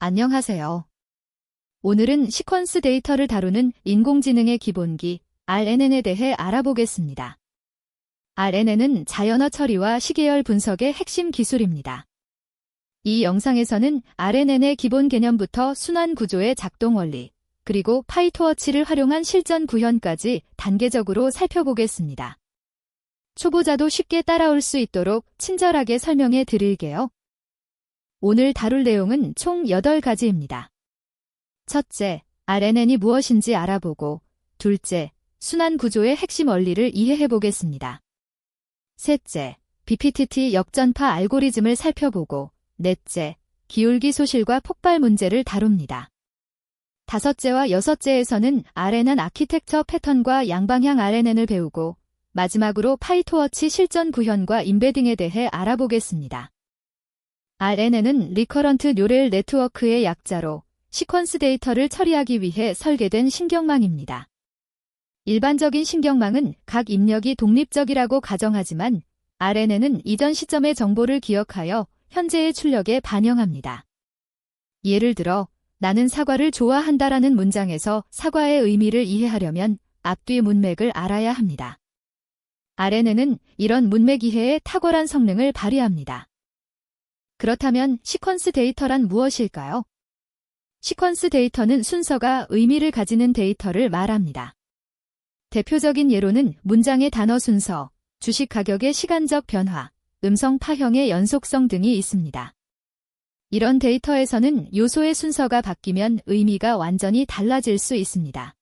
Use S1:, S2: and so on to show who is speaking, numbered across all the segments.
S1: 안녕하세요. 오늘은 시퀀스 데이터를 다루는 인공지능의 기본기 RNN에 대해 알아보겠습니다. RNN은 자연어 처리와 시계열 분석의 핵심 기술입니다. 이 영상에서는 RNN의 기본 개념부터 순환 구조의 작동 원리, 그리고 파이토워치를 활용한 실전 구현까지 단계적으로 살펴보겠습니다. 초보자도 쉽게 따라올 수 있도록 친절하게 설명해 드릴게요. 오늘 다룰 내용은 총 8가지입니다. 첫째, RNN이 무엇인지 알아보고, 둘째, 순환 구조의 핵심 원리를 이해해 보겠습니다. 셋째, BPTT 역전파 알고리즘을 살펴보고, 넷째, 기울기 소실과 폭발 문제를 다룹니다. 다섯째와 여섯째에서는 RNN 아키텍처 패턴과 양방향 RNN을 배우고, 마지막으로 파이토워치 실전 구현과 임베딩에 대해 알아보겠습니다. RNN은 리커런트 뉴럴 네트워크의 약자로 시퀀스 데이터를 처리하기 위해 설계된 신경망입니다. 일반적인 신경망은 각 입력이 독립적이라고 가정하지만 RNN은 이전 시점의 정보를 기억하여 현재의 출력에 반영합니다. 예를 들어, 나는 사과를 좋아한다라는 문장에서 사과의 의미를 이해하려면 앞뒤 문맥을 알아야 합니다. RNN은 이런 문맥 이해에 탁월한 성능을 발휘합니다. 그렇다면 시퀀스 데이터란 무엇일까요? 시퀀스 데이터는 순서가 의미를 가지는 데이터를 말합니다. 대표적인 예로는 문장의 단어 순서, 주식 가격의 시간적 변화, 음성 파형의 연속성 등이 있습니다. 이런 데이터에서는 요소의 순서가 바뀌면 의미가 완전히 달라질 수 있습니다.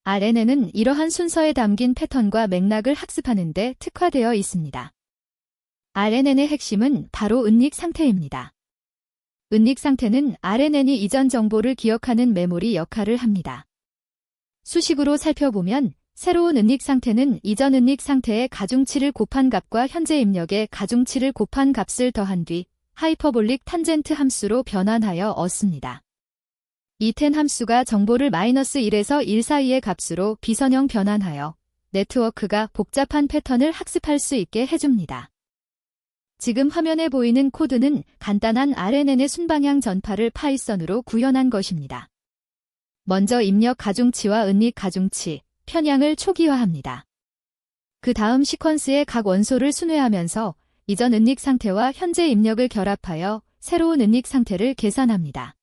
S1: RNN은 이러한 순서에 담긴 패턴과 맥락을 학습하는 데 특화되어 있습니다. RNN의 핵심은 바로 은닉 상태입니다. 은닉 상태는 RNN이 이전 정보를 기억하는 메모리 역할을 합니다. 수식으로 살펴보면 새로운 은닉 상태는 이전 은닉 상태의 가중치를 곱한 값과 현재 입력의 가중치를 곱한 값을 더한 뒤 하이퍼볼릭 탄젠트 함수로 변환하여 얻습니다. 이 텐 함수가 정보를 -1에서 1 사이의 값으로 비선형 변환하여 네트워크가 복잡한 패턴을 학습할 수 있게 해줍니다. 지금 화면에 보이는 코드는 간단한 RNN의 순방향 전파를 파이썬으로 구현한 것입니다. 먼저 입력 가중치와 은닉 가중치, 편향을 초기화합니다. 그 다음 시퀀스의 각 원소를 순회하면서 이전 은닉 상태와 현재 입력을 결합하여 새로운 은닉 상태를 계산합니다.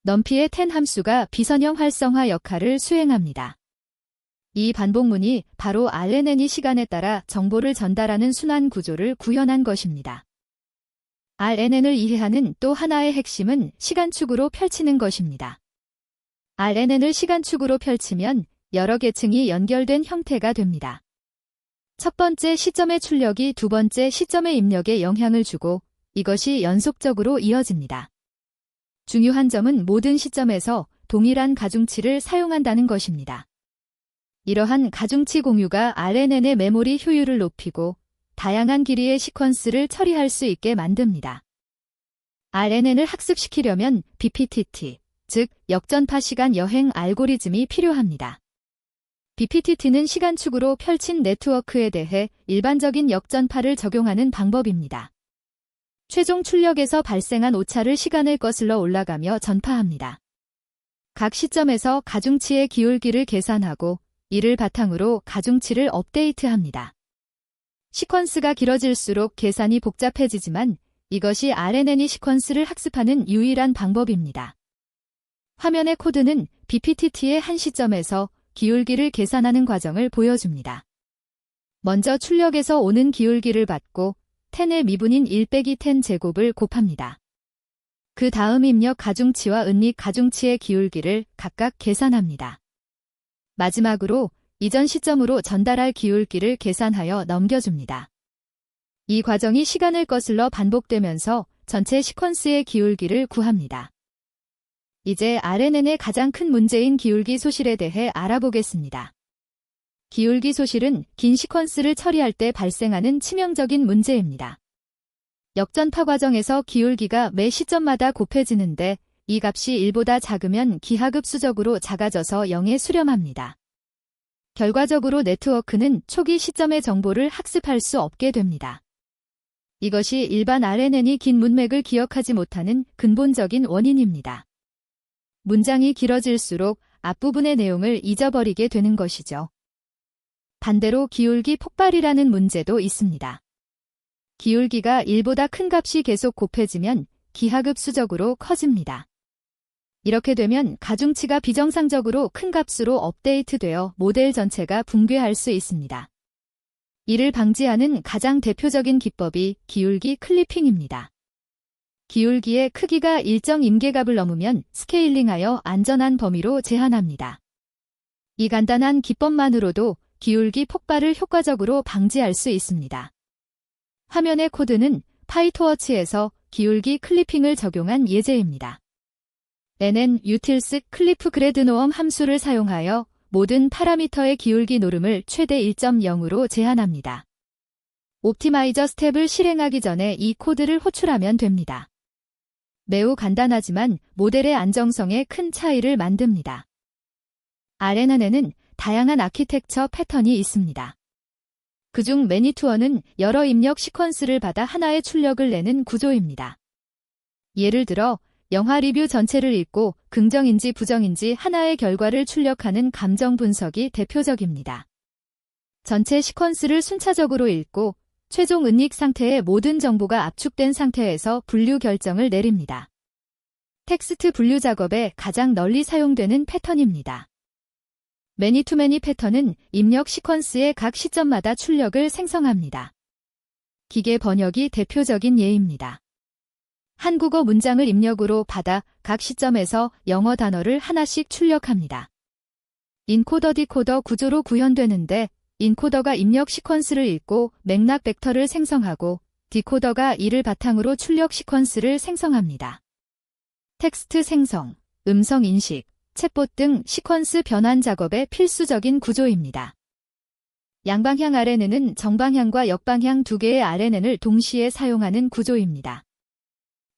S1: 넘피의 텐 함수가 비선형 활성화 역할을 수행합니다. 이 반복문이 바로 RNN이 시간에 따라 정보를 전달하는 순환 구조를 구현한 것입니다. RNN을 이해하는 또 하나의 핵심은 시간축으로 펼치는 것입니다. RNN을 시간축으로 펼치면 여러 계층이 연결된 형태가 됩니다. 첫 번째 시점의 출력이 두 번째 시점의 입력에 영향을 주고 이것이 연속적으로 이어집니다. 중요한 점은 모든 시점에서 동일한 가중치를 사용한다는 것입니다. 이러한 가중치 공유가 RNN의 메모리 효율을 높이고 다양한 길이의 시퀀스를 처리할 수 있게 만듭니다. RNN을 학습시키려면 BPTT, 즉 역전파 시간 여행 알고리즘이 필요합니다. BPTT는 시간축으로 펼친 네트워크에 대해 일반적인 역전파를 적용하는 방법입니다. 최종 출력에서 발생한 오차를 시간을 거슬러 올라가며 전파합니다. 각 시점에서 가중치의 기울기를 계산하고 이를 바탕으로 가중치를 업데이트합니다. 시퀀스가 길어질수록 계산이 복잡해지지만 이것이 RNN이 시퀀스를 학습하는 유일한 방법입니다. 화면의 코드는 BPTT의 한 시점에서 기울기를 계산하는 과정을 보여줍니다. 먼저 출력에서 오는 기울기를 받고 10의 미분인 1-10 제곱을 곱합니다. 그 다음 입력 가중치와 은닉 가중치의 기울기를 각각 계산합니다. 마지막으로 이전 시점으로 전달할 기울기를 계산하여 넘겨줍니다. 이 과정이 시간을 거슬러 반복되면서 전체 시퀀스의 기울기를 구합니다. 이제 RNN의 가장 큰 문제인 기울기 소실에 대해 알아보겠습니다. 기울기 소실은 긴 시퀀스를 처리할 때 발생하는 치명적인 문제입니다. 역전파 과정에서 기울기가 매 시점마다 곱해지는데 이 값이 1보다 작으면 기하급수적으로 작아져서 0에 수렴합니다. 결과적으로 네트워크는 초기 시점의 정보를 학습할 수 없게 됩니다. 이것이 일반 RNN이 긴 문맥을 기억하지 못하는 근본적인 원인입니다. 문장이 길어질수록 앞부분의 내용을 잊어버리게 되는 것이죠. 반대로 기울기 폭발이라는 문제도 있습니다. 기울기가 1보다 큰 값이 계속 곱해지면 기하급수적으로 커집니다. 이렇게 되면 가중치가 비정상적으로 큰 값으로 업데이트되어 모델 전체가 붕괴할 수 있습니다. 이를 방지하는 가장 대표적인 기법이 기울기 클리핑입니다. 기울기의 크기가 일정 임계값을 넘으면 스케일링하여 안전한 범위로 제한합니다. 이 간단한 기법만으로도 기울기 폭발을 효과적으로 방지할 수 있습니다. 화면의 코드는 파이토워치에서 기울기 클리핑을 적용한 예제입니다. nn utils 클리프 그레드노엄 함수를 사용하여 모든 파라미터의 기울기 노름을 최대 1.0으로 제한합니다. 옵티마이저 스텝을 실행하기 전에 이 코드를 호출하면 됩니다. 매우 간단하지만 모델의 안정성에 큰 차이를 만듭니다. RNN에는 다양한 아키텍처 패턴이 있습니다. 그중 매니투어는 여러 입력 시퀀스를 받아 하나의 출력을 내는 구조입니다. 예를 들어 영화 리뷰 전체를 읽고 긍정인지 부정인지 하나의 결과를 출력하는 감정 분석이 대표적입니다. 전체 시퀀스를 순차적으로 읽고 최종 은닉 상태의 모든 정보가 압축된 상태에서 분류 결정을 내립니다. 텍스트 분류 작업에 가장 널리 사용되는 패턴입니다. 매니투매니 패턴은 입력 시퀀스의 각 시점마다 출력을 생성합니다. 기계 번역이 대표적인 예입니다. 한국어 문장을 입력으로 받아 각 시점에서 영어 단어를 하나씩 출력합니다. 인코더 디코더 구조로 구현되는데 인코더가 입력 시퀀스를 읽고 맥락 벡터를 생성하고 디코더가 이를 바탕으로 출력 시퀀스를 생성합니다. 텍스트 생성, 음성 인식, 챗봇 등 시퀀스 변환 작업의 필수적인 구조입니다. 양방향 RNN은 정방향과 역방향 두 개의 RNN을 동시에 사용하는 구조입니다.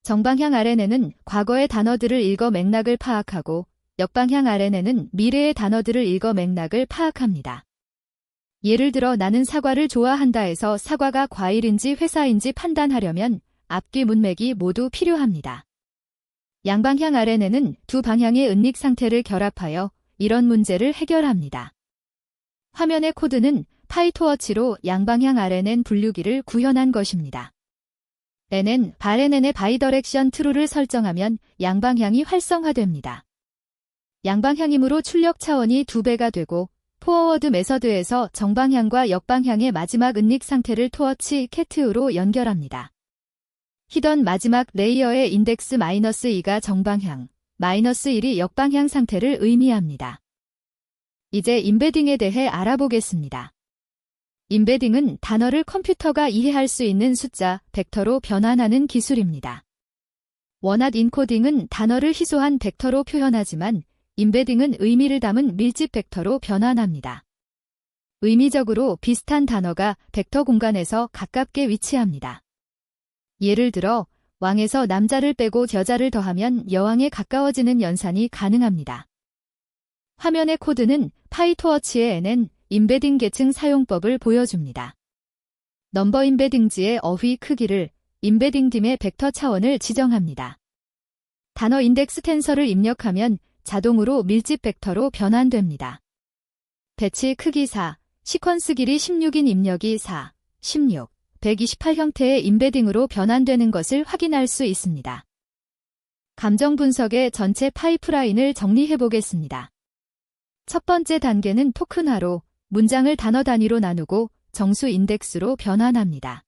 S1: 정방향 RNN은 과거의 단어들을 읽어 맥락을 파악하고 역방향 RNN은 미래의 단어들을 읽어 맥락을 파악합니다. 예를 들어 나는 사과를 좋아한다에서 사과가 과일인지 회사인지 판단하려면 앞뒤 문맥이 모두 필요합니다. 양방향 RNN은 두 방향의 은닉 상태를 결합하여 이런 문제를 해결합니다. 화면의 코드는 파이토워치로 양방향 RNN 분류기를 구현한 것입니다. nn RNN의 바이더렉션 true를 설정하면 양방향이 활성화됩니다. 양방향이므로 출력 차원이 2배가 되고 포워워드 메서드에서 정방향과 역방향의 마지막 은닉 상태를 토어치 캣으로 연결합니다. 히던 마지막 레이어의 인덱스 -2가 정방향, -1이 역방향 상태를 의미합니다. 이제 임베딩에 대해 알아보겠습니다. 임베딩은 단어를 컴퓨터가 이해할 수 있는 숫자, 벡터로 변환하는 기술입니다. 원앗 인코딩은 단어를 희소한 벡터로 표현하지만 임베딩은 의미를 담은 밀집 벡터로 변환합니다. 의미적으로 비슷한 단어가 벡터 공간에서 가깝게 위치합니다. 예를 들어 왕에서 남자를 빼고 여자를 더하면 여왕에 가까워지는 연산이 가능합니다. 화면의 코드는 파이토워치의 nn 임베딩 계층 사용법을 보여줍니다. 넘버 임베딩지의 어휘 크기를 임베딩딤의 벡터 차원을 지정합니다. 단어 인덱스 텐서를 입력하면 자동으로 밀집 벡터로 변환됩니다. 배치 크기 4, 시퀀스 길이 16인 입력이 4, 16, 128 형태의 임베딩으로 변환되는 것을 확인할 수 있습니다. 감정 분석의 전체 파이프라인을 정리해 보겠습니다. 첫 번째 단계는 토큰화로 문장을 단어 단위로 나누고 정수 인덱스로 변환합니다.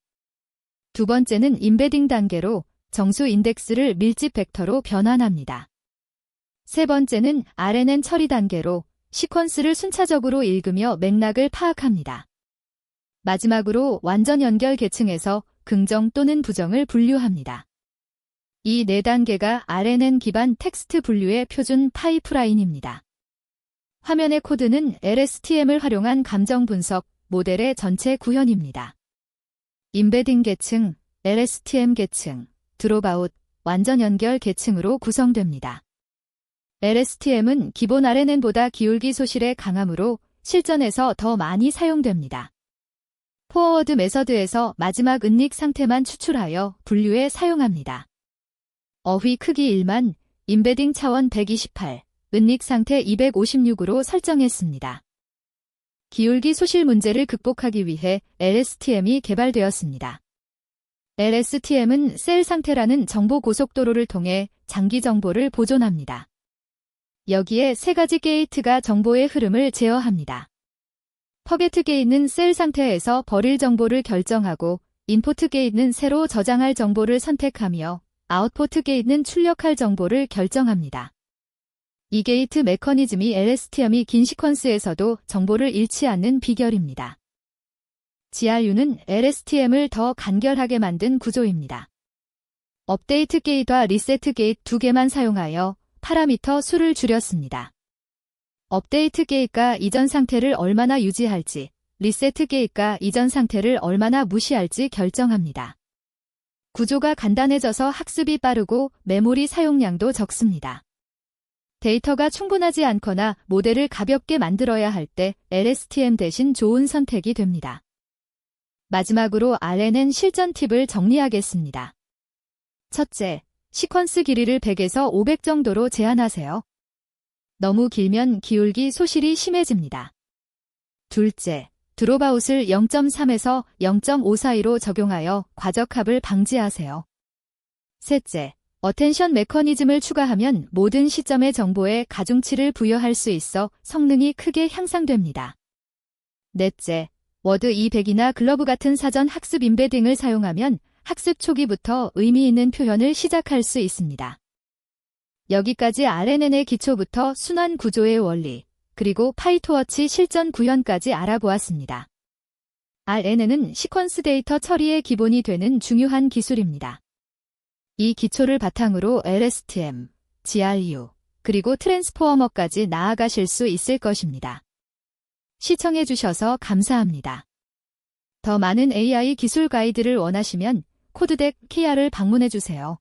S1: 두 번째는 임베딩 단계로 정수 인덱스를 밀집 벡터로 변환합니다. 세 번째는 RNN 처리 단계로 시퀀스를 순차적으로 읽으며 맥락을 파악합니다. 마지막으로 완전 연결 계층에서 긍정 또는 부정을 분류합니다. 이 네 단계가 RNN 기반 텍스트 분류의 표준 파이프라인입니다. 화면의 코드는 LSTM을 활용한 감정 분석 모델의 전체 구현입니다. 임베딩 계층, LSTM 계층, 드롭아웃, 완전 연결 계층으로 구성됩니다. LSTM은 기본 RNN보다 기울기 소실에 강하므로 실전에서 더 많이 사용됩니다. 포워드 메서드에서 마지막 은닉 상태만 추출하여 분류에 사용합니다. 어휘 크기 1만, 임베딩 차원 128, 은닉 상태 256으로 설정했습니다. 기울기 소실 문제를 극복하기 위해 LSTM이 개발되었습니다. LSTM은 셀 상태라는 정보 고속도로를 통해 장기 정보를 보존합니다. 여기에 세 가지 게이트가 정보의 흐름을 제어합니다. 퍼게트 게이트는 셀 상태에서 버릴 정보를 결정하고, 인포트 게이트는 새로 저장할 정보를 선택하며, 아웃포트 게이트는 출력할 정보를 결정합니다. 이 게이트 메커니즘이 LSTM이 긴 시퀀스에서도 정보를 잃지 않는 비결입니다. GRU는 LSTM을 더 간결하게 만든 구조입니다. 업데이트 게이트와 리세트 게이트 두 개만 사용하여 파라미터 수를 줄였습니다. 업데이트 게이트가 이전 상태를 얼마나 유지할지, 리세트 게이트가 이전 상태를 얼마나 무시할지 결정합니다. 구조가 간단해져서 학습이 빠르고 메모리 사용량도 적습니다. 데이터가 충분하지 않거나 모델을 가볍게 만들어야 할 때 LSTM 대신 좋은 선택이 됩니다. 마지막으로 RNN 실전 팁을 정리하겠습니다. 첫째, 시퀀스 길이를 100에서 500 정도로 제한하세요. 너무 길면 기울기 소실이 심해집니다. 둘째, 드롭아웃을 0.3에서 0.5 사이로 적용하여 과적합을 방지하세요. 셋째, 어텐션 메커니즘을 추가하면 모든 시점의 정보에 가중치를 부여할 수 있어 성능이 크게 향상됩니다. 넷째, 워드 200이나 글러브 같은 사전 학습 임베딩을 사용하면 학습 초기부터 의미 있는 표현을 시작할 수 있습니다. 여기까지 RNN의 기초부터 순환 구조의 원리, 그리고 파이토워치 실전 구현까지 알아보았습니다. RNN은 시퀀스 데이터 처리의 기본이 되는 중요한 기술입니다. 이 기초를 바탕으로 LSTM, GRU, 그리고 트랜스포머까지 나아가실 수 있을 것입니다. 시청해주셔서 감사합니다. 더 많은 AI 기술 가이드를 원하시면 코드덱 KR을 방문해주세요.